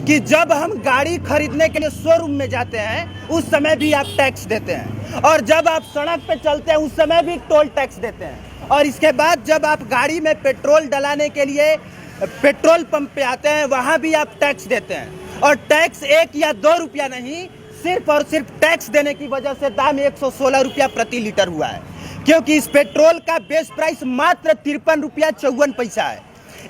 कि जब हम गाड़ी खरीदने के लिए शोरूम में जाते हैं उस समय भी आप टैक्स देते हैं, और जब आप सड़क पे चलते हैं उस समय भी टोल टैक्स देते हैं, और इसके बाद जब आप गाड़ी में पेट्रोल डलाने के लिए पेट्रोल पंप पे आते हैं वहाँ भी आप टैक्स देते हैं। और टैक्स 1 या 2 रुपया नहीं, सिर्फ और सिर्फ टैक्स देने की वजह से दाम 116 रुपया प्रति लीटर हुआ है, क्योंकि इस पेट्रोल का बेस प्राइस मात्र 53 रुपया 54 पैसा है।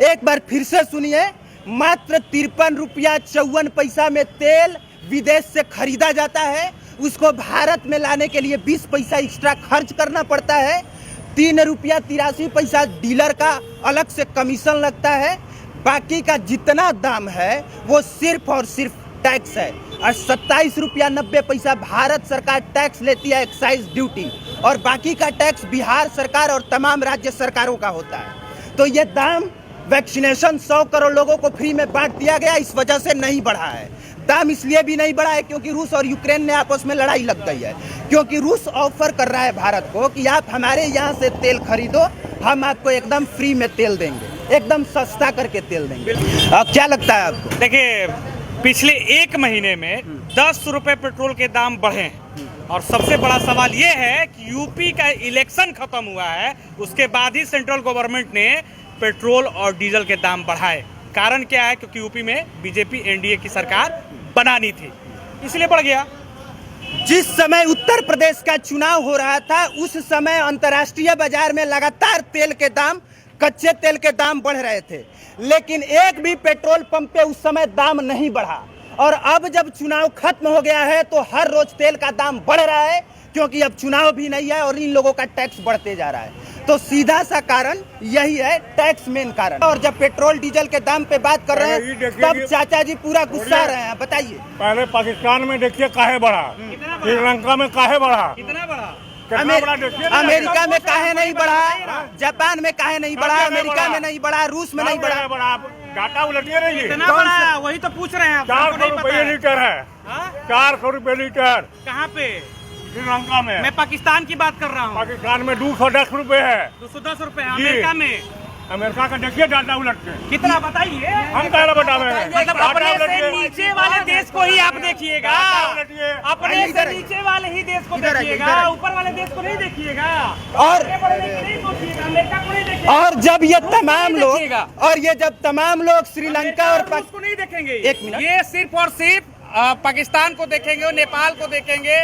एक बार फिर से सुनिए, मात्र 53 रुपया 54 पैसा में तेल विदेश से खरीदा जाता है, उसको भारत में लाने के लिए 20 पैसा एक्स्ट्रा खर्च करना पड़ता है। 3 रुपया 83 पैसा डीलर का अलग से कमीशन लगता है। बाकी का जितना दाम है वो सिर्फ और सिर्फ टैक्स है, और 27 रुपया 90 पैसा भारत सरकार टैक्स लेती है एक्साइज ड्यूटी, और बाकी का टैक्स बिहार सरकार और तमाम राज्य सरकारों का होता है। तो ये दाम वैक्सीनेशन 100 करोड़ लोगों को फ्री में बांट दिया गया, इस वजह से नहीं बढ़ा है। दाम इसलिए भी नहीं बढ़ा है क्योंकि रूस और यूक्रेन ने आपस में लड़ाई लग गई है, क्योंकि रूस ऑफर कर रहा है भारत को कि आप हमारे यहाँ से तेल खरीदो, हम आपको एकदम फ्री में तेल देंगे, एकदम सस्ता करके तेल देंगे। क्या लगता है आपको? देखिए, पिछले 1 महीने में 10 रुपए पेट्रोल के दाम बढ़े हैं, और सबसे बड़ा सवाल ये है कि यूपी का इलेक्शन खत्म हुआ है, उसके बाद ही सेंट्रल गवर्नमेंट ने पेट्रोल और डीजल के दाम बढ़ाए। कारण क्या है? क्योंकि यूपी में बीजेपी एनडीए की सरकार बनानी थी, इसलिए बढ़ गया। जिस समय उत्तर प्रदेश का चुनाव हो रहा था उस समय अंतर्राष्ट्रीय बाजार में लगातार तेल के दाम, कच्चे तेल के दाम बढ़ रहे थे, लेकिन एक भी पेट्रोल पंप पे उस समय दाम नहीं बढ़ा। और अब जब चुनाव खत्म हो गया है तो हर रोज तेल का दाम बढ़ रहा है, क्योंकि अब चुनाव भी नहीं है और इन लोगों का टैक्स बढ़ते जा रहा है। तो सीधा सा कारण यही है, टैक्स मेन कारण। और जब पेट्रोल डीजल के दाम पे बात कर रहे हैं तब चाचा जी पूरा गुस्सा रहे हैं। बताइए, पहले पाकिस्तान में देखिए काहे बढ़ा, श्रीलंका में काहे बढ़ा, कितना बढ़ा? अमेरिका में काहे नहीं बढ़ा, जापान में काहे नहीं बढ़ा, अमेरिका में नहीं बढ़ा, रूस में नहीं बढ़ा। डाटा उलटिए रही है। कितना बढ़ा? वही तो पूछ रहे हैं आप। 400 रुपये लीटर है। 400 रुपये लीटर। कहाँ पे? श्रीलंका में। मैं पाकिस्तान की बात कर रहा हूँ। पाकिस्तान में 210 रुपए है। 210 रुपए। अमेरिका में? अमेरिका का देखिए डाटा उलट के। कितना बताइए? हम क्या बतावे? मतलब अपने से नीचे वाले देश को ही आप देखिएगा, अपने से नीचे वाले ही देश को देखिएगा, ऊपर वाले देश को नहीं देखिएगा, और अमेरिका को नहीं देखिएगा। और जब ये तमाम लोग श्रीलंका और उसको नहीं देखेंगे, एक मिनट, ये सिर्फ और सिर्फ पाकिस्तान को देखेंगे, नेपाल को देखेंगे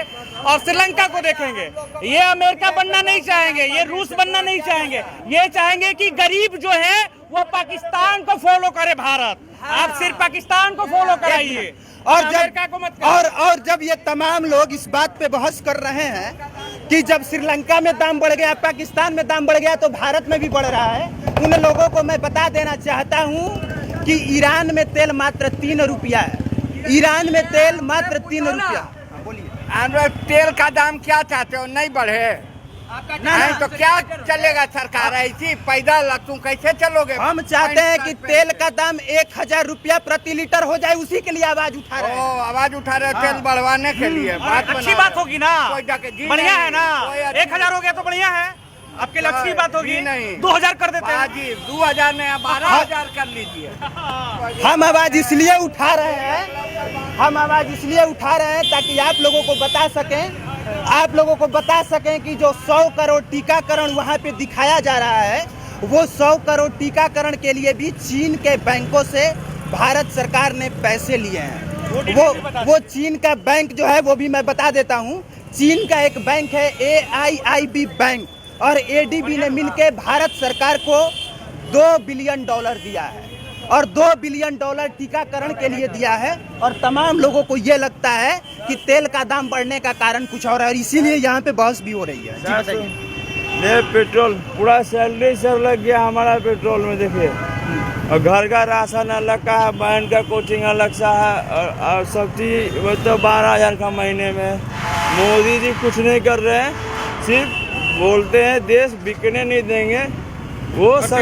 और श्रीलंका को देखेंगे। ये अमेरिका बनना नहीं चाहेंगे, ये रूस बनना नहीं चाहेंगे, ये चाहेंगे कि गरीब जो है वो पाकिस्तान को फॉलो करे भारत। आप सिर्फ पाकिस्तान को फॉलो कराइए और अमेरिका को मत कराइए। और जब ये तमाम लोग इस बात पे बहस कर रहे हैं कि जब श्रीलंका में दाम बढ़ गया, पाकिस्तान में दाम बढ़ गया, तो भारत में भी बढ़ रहा है, उन लोगों को मैं बता देना चाहता हूँ कि ईरान में तेल मात्र 3 रुपया है। ईरान में तेल मात्र 3 रुपया। बोलिए, तेल का दाम क्या चाहते हो? नहीं बढ़े नहीं तो क्या चलेगा सरकार? ऐसी पैदल तुम कैसे चलोगे? हम चाहते हैं कि तेल का दाम 1000 रुपया प्रति लीटर हो जाए, उसी के लिए आवाज उठा रहे हैं। आवाज उठा रहे हो तेल बढ़वाने के लिए। अच्छी बात होगी ना, बढ़िया है ना। 1000 हो गया तो बढ़िया है, आपके लिए अच्छी बात होगी। नहीं 2000 कर देते हैं जी, 2000 नहीं 12000 कर लीजिए। हम आवाज इसलिए उठा रहे हैं ताकि आप लोगों को बता सकें कि जो 100 करोड़ टीकाकरण वहाँ पे दिखाया जा रहा है, वो 100 करोड़ टीकाकरण के लिए भी चीन के बैंकों से भारत सरकार ने पैसे लिए हैं। वो चीन का बैंक जो है वो भी मैं बता देता हूँ। चीन का एक बैंक है AIIB बैंक, और ADB ने मिलकर भारत सरकार को $2 बिलियन दिया है, और $2 बिलियन टीकाकरण के लिए दिया है। और तमाम लोगों को ये लगता है कि तेल का दाम बढ़ने का कारण कुछ और है, और इसीलिए यहाँ पे बहस भी हो रही है। जी बताइए। पेट्रोल पूरा सैलरी सब लग गया हमारा पेट्रोल में, देखिए, और घर का राशन अलग का है, बहन का कोचिंग अलग सा है, और सब चीज वो तो 12,000 का महीने में। मोदी जी कुछ नहीं कर रहे हैं, सिर्फ बोलते हैं देश बिकने नहीं देंगे, वो सब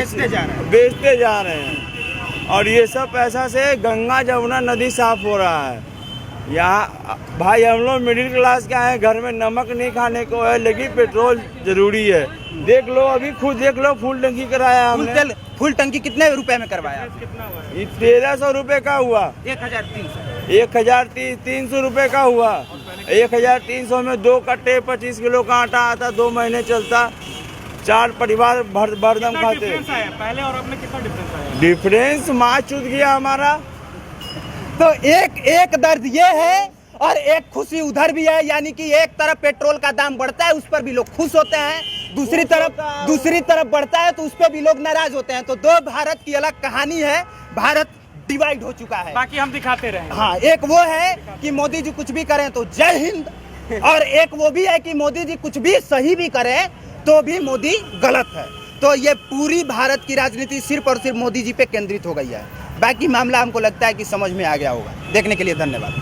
बेचते जा रहे हैं। और ये सब पैसा से गंगा जमुना नदी साफ हो रहा है। यहाँ भाई हम लोग मिडिल क्लास के हैं, घर में नमक नहीं खाने को है, लेकिन पेट्रोल जरूरी है। देख लो, अभी खुद देख लो, फुल टंकी कराया हमने। फुल टंकी कितने रुपए में करवाया? ये 1300 रुपए का हुआ। 1300 रुपए का हुआ। 1300 में 2 कट्टे 25 किलो का आटा आता, 2 महीने चलता, 4 परिवार भरदम खाते। पहले और अब में कितना डिफरेंस आया? डिफरेंस माँ चुत गया हमारा। तो एक दर्द ये है और एक खुशी उधर भी है, यानी कि एक तरफ पेट्रोल का दाम बढ़ता है, उस पर भी लोग खुश होते हैं, दूसरी तरफ बढ़ता है तो उस पर भी लोग नाराज होते हैं। तो दो भारत की अलग कहानी है, भारत डिवाइड हो चुका है। बाकी हम दिखाते रहे। हाँ, एक वो है कि मोदी जी कुछ भी करें तो जय हिंद, और एक वो भी है कि मोदी जी कुछ भी सही भी करें तो भी मोदी गलत है। तो ये पूरी भारत की राजनीति सिर्फ और सिर्फ मोदी जी पे केंद्रित हो गई है। बाकी मामला हमको लगता है कि समझ में आ गया होगा। देखने के लिए धन्यवाद।